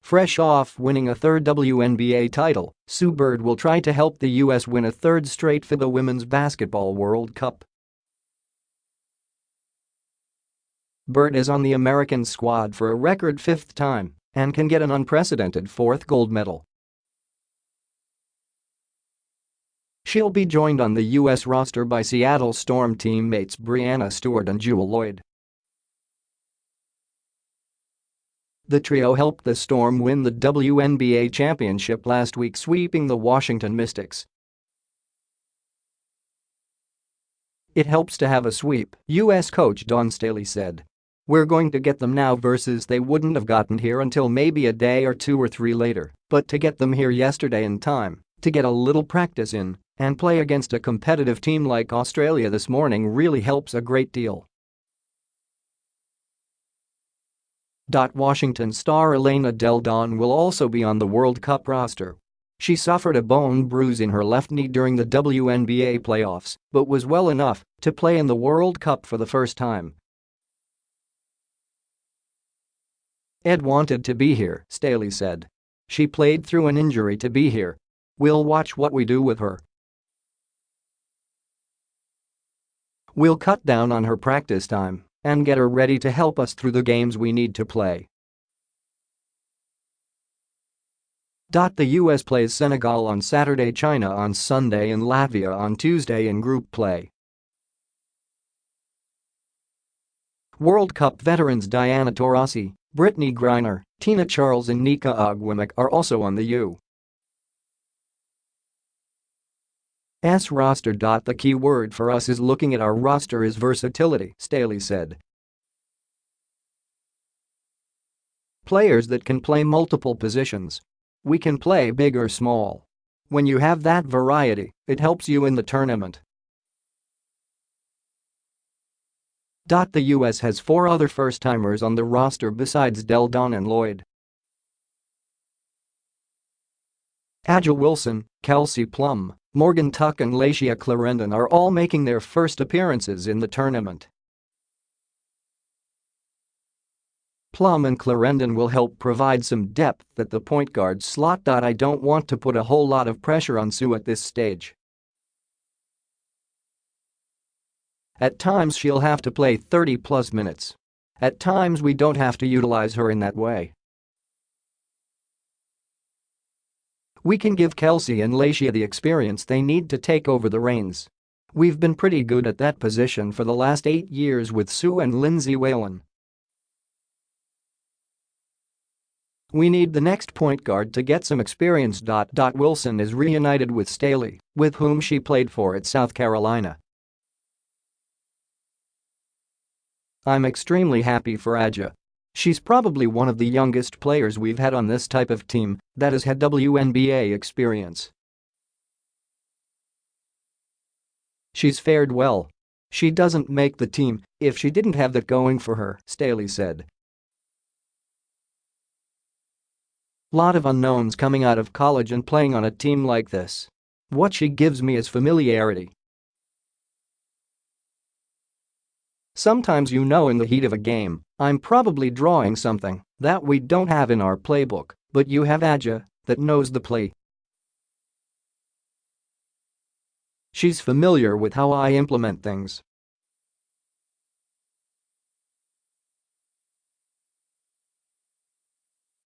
Fresh off winning a third WNBA title, Sue Bird will try to help the U.S. win a third straight FIBA Women's Basketball World Cup. Bird is on the American squad for a record fifth time and can get an unprecedented fourth gold medal. She'll be joined on the U.S. roster by Seattle Storm teammates Breanna, Stewart and Jewell Loyd. The trio helped the Storm win the WNBA championship last week, sweeping the Washington Mystics. "It helps to have a sweep," U.S. coach Dawn Staley said. "We're going to get them now versus they wouldn't have gotten here until maybe a day or two or three later, but to get them here yesterday in time, to get a little practice in, and play against a competitive team like Australia this morning really helps a great deal." Washington star Elena Delle Donne will also be on the World Cup roster. She suffered a bone bruise in her left knee during the WNBA playoffs, but was well enough to play in the World Cup for the first time. "Ed wanted to be here," Staley said. "She played through an injury to be here. We'll watch what we do with her. We'll cut down on her practice time and get her ready to help us through the games we need to play." The U.S. plays Senegal on Saturday, China on Sunday and Latvia on Tuesday in group play. World Cup veterans Diana Taurasi, Brittany Griner, Tina Charles and Nika Ogwumike are also on the U.S. roster. "The key word for us is looking at our roster is versatility," Staley said. "Players that can play multiple positions. We can play big or small. When you have that variety, it helps you in the tournament." The U.S. has four other first-timers on the roster besides Delle Donne and Loyd. A'ja Wilson, Kelsey Plum, Morgan Tuck and Lacia Clarendon are all making their first appearances in the tournament. Plum and Clarendon will help provide some depth at the point guard slot. "I don't want to put a whole lot of pressure on Sue at this stage. At times she'll have to play 30-plus minutes. At times we don't have to utilize her in that way. We can give Kelsey and Lacia the experience they need to take over the reins. We've been pretty good at that position for the last 8 years with Sue and Lindsay Whalen. We need the next point guard to get some experience." Wilson is reunited with Staley, with whom she played for at South Carolina. "I'm extremely happy for A'ja. She's probably one of the youngest players we've had on this type of team that has had WNBA experience. She's fared well. She doesn't make the team if she didn't have that going for her," Staley said. "Lot of unknowns coming out of college and playing on a team like this. What she gives me is familiarity. Sometimes in the heat of a game, I'm probably drawing something that we don't have in our playbook, but you have A'ja that knows the play. She's familiar with how I implement things.